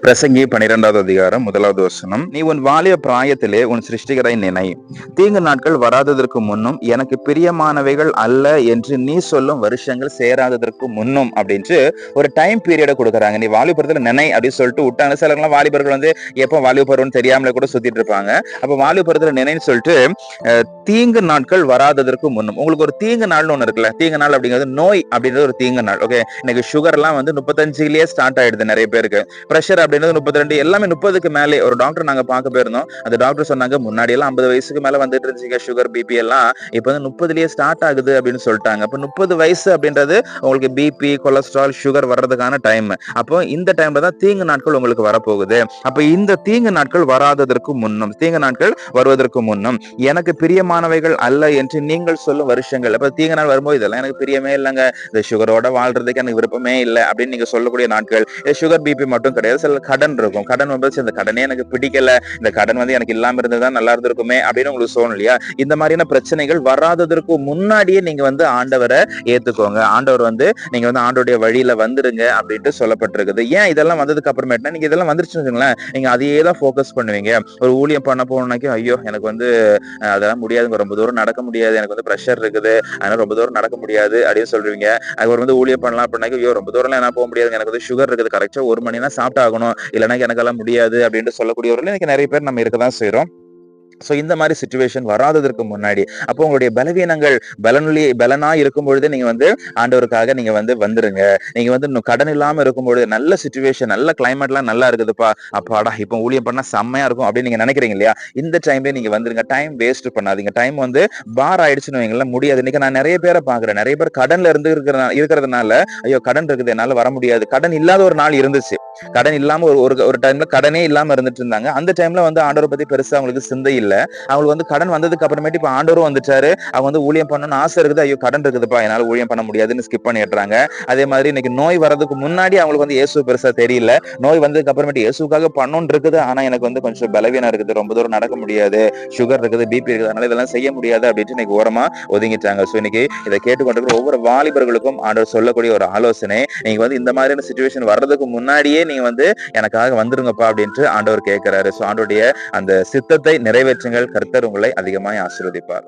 பிரசங்கி 12வது அதிகாரம் 1வது வசனம். நீ உன் வாலிய பிராயத்திலே உன் சிருஷ்டிகரை நினை, தீங்கு நாட்கள் வராததற்கு முன்னும் எனக்கு பிரியமானவைகள் அல்ல என்று நீ சொல்லும் வருஷங்கள் சேராததற்கு முன்னும் அப்படின்ட்டு ஒரு டைம் பீரியட கொடுக்குறாங்க. நீ வாலிபுரத்துல நினை அப்படின்னு சொல்லிட்டு விட்டாங்க. சிலர்லாம் வாலிபர்கள் வந்து எப்போ வாலிபருவம் தெரியாமலே கூட சுத்திட்டு இருப்பாங்க. அப்ப வாலிபுரத்துல நினைன்னு சொல்லிட்டு தீங்கு நாட்கள் வராததற்கு முன்னும். உங்களுக்கு ஒரு தீங்கு நாள்னு ஒண்ணு இருக்குல்ல. தீங்கு நாள் அப்படிங்கிறது நோய் அப்படின்றது ஒரு தீங்கு நாள். ஓகே, இன்னைக்கு சுகர் எல்லாம் வந்து 35லயே ஸ்டார்ட் ஆயிடுது நிறைய பேருக்கு. பிரஷர் அப்படின்றது 32, எல்லாமே 30க்கு மேலே. ஒரு டாக்டர் நாங்க பார்க்க போயிருந்தோம். அந்த டாக்டர் சொன்னாங்க முன்னாடி எல்லாம் 50 வயசுக்கு மேல வந்துட்டு இருந்துச்சுங்க சுகர் பிபி எல்லாம், இப்ப வந்து 30லயே ஸ்டார்ட் ஆகுது அப்படின்னு சொல்லிட்டாங்க. அப்ப 30 வயசு அப்படின்றது உங்களுக்கு பிபி கொலஸ்ட்ரால் சுகர் வர்றதுக்கான டைம். அப்போ இந்த டைம்ல தான் தீங்கு நாட்கள் உங்களுக்கு வரப்போகுது. அப்ப இந்த தீங்கு நாட்கள் வராததற்கு முன்னும், தீங்கு நாட்கள் வருவதற்கு முன்னும் எனக்கு பிரியமானவைகள் அல்ல என்று நீங்கள் சொல்லும் வருஷங்கள். அப்ப தீங்கு நாள் வரும்போது இதெல்லாம் எனக்கு பிரியமே இல்லைங்க, இந்த சுகரோட வாழ்றதுக்கு எனக்கு விருப்பமே இல்லை அப்படின்னு நீங்க சொல்லக்கூடிய நாட்கள். சுகர் பிபி மட்டும் கிடையாது, சில கடன் இருக்கும். கடன் வந்து இந்த கடனே எனக்கு பிடிக்கல, இந்த கடன் வந்து எனக்கு இல்லாம இருந்ததுதான் நல்லா இருந்திருக்குமே அப்படின்னு உங்களுக்கு தோணும் இல்லையா? இந்த மாதிரியான பிரச்சனைகள் வராததற்கு முன்னாடியே நீங்க வந்து ஆண்டவரை ஏத்துக்கோங்க. ஆண்டவர் வந்து நீங்க வந்து ஆண்டோடைய வழியில வந்துருங்க அப்படின்ட்டு சொல்லப்பட்டிருக்குது. ஏன் இதெல்லாம் வந்ததுக்கு அப்புறமேட்டா நீங்க இதெல்லாம் வந்துருச்சுன்னு வச்சுங்களேன், நீங்க அதையே தான் போக்கஸ் பண்ணுவீங்க. ஒரு ஊழியம் பண்ண போனாக்கி ஐயோ எனக்கு வந்து அதெல்லாம் முடியாதுங்க, ரொம்ப தூரம் நடக்க முடியாது, எனக்கு வந்து ப்ரெஷர் இருக்குது, அதனால ரொம்ப தூரம் நடக்க முடியாது அப்படின்னு சொல்றீங்க. அதுக்கு வந்து ஊழியம் பண்ணலாம் அப்படின்னாக்கி ஐயோ ரொம்ப தூரம் என்ன போக முடியாது, எனக்கு வந்து சுகர் இருக்குது, கரெக்டா 1 மணி தான் சாப்பிட்டாகணும், இல்லைன்னா எனக்கெல்லாம் முடியாது அப்படின்ட்டு சொல்லக்கூடியவர்கள் எனக்கு நிறைய பேர் நம்ம இருக்கதான் செய்யறோம். சோ இந்த மாதிரி சிச்சுவேஷன் வராததற்கு முன்னாடி, அப்போ உங்களுடைய பலவீனங்கள் பலனா இருக்கும் பொழுது நீங்க வந்து ஆண்டவருக்காக நீங்க வந்து வந்துருங்க. நீங்க வந்து இன்னும் கடன் இல்லாம இருக்கும் பொழுது, நல்ல சிச்சுவேஷன் நல்ல கிளைமேட் எல்லாம் நல்லா இருக்குதுப்பா, அப்பாடா இப்ப ஊழியம் பண்ணா செம்மையா இருக்கும் அப்படின்னு நீங்க நினைக்கிறீங்க இல்லையா? இந்த டைம்ல நீங்க வந்துருங்க. டைம் வேஸ்ட் பண்ணாதீங்க. டைம் வந்து பார் ஆயிடுச்சுன்னு வைங்களேன், முடியாது. இன்னைக்கு நான் நிறைய பேரை பாக்குறேன், நிறைய பேர் கடன்ல இருந்து இருக்கிறதுனால ஐயோ கடன் இருக்குது என்னால வர முடியாது. கடன் இல்லாத ஒரு நாள் இருந்துச்சு, கடன் இல்லாம ஒரு டைம்ல கடனே இல்லாம இருந்துட்டு இருந்தாங்க. அந்த டைம்ல வந்து ஆண்டவரை பத்தி பெருசா அவங்களுக்கு சிந்தை இல்ல. அவங்களுக்கு வந்து கடன் வந்ததுக்கு அப்புறமேட்டு இப்ப ஆண்டவரும் வந்துட்டாரு, அவங்க வந்து ஊழியம் பண்ணணும்னு ஆசை இருக்குது, ஐயோ கடன் இருக்குதுப்பா என்னால ஊழியம் பண்ண முடியாதுன்னு ஸ்கிப் பண்ணிடுறாங்க. அதே மாதிரி இன்னைக்கு நோய் வர்றதுக்கு முன்னாடி அவங்களுக்கு வந்து இயேசு பெருசா தெரியல, நோய் வந்ததுக்கு அப்புறமேட்டு இயேசுக்காக பண்ணணும்னு இருக்குது, ஆனா எனக்கு வந்து கொஞ்சம் பலவீனம் இருக்குது, ரொம்ப தூரம் நடக்க முடியாது, சுகர் இருக்குது, பிபி இருக்குது, அதனால இதெல்லாம் செய்ய முடியாது அப்படின்ட்டு இன்னைக்கு ஓரமா ஒதுங்கிட்டாங்க. சோ இன்னைக்கு இதை கேட்டுக்கொண்டிருக்கிற ஒவ்வொரு வாலிபர்களுக்கும் ஆண்டவர் சொல்லக்கூடிய ஒரு ஆலோசனை, நீங்க வந்து இந்த மாதிரியான சிச்சுவேஷன் வர்றதுக்கு முன்னாடியே நீங்க வந்து எனக்காக வந்துருங்கப்பா அப்படின்ட்டு ஆண்டவர் கேட்கிறாரு. சோ ஆண்டோடைய அந்த சித்தத்தை நிறைவேற்றுங்கள். கர்த்தர் உங்களை அதிகமாய் ஆசீர்வதிப்பார்.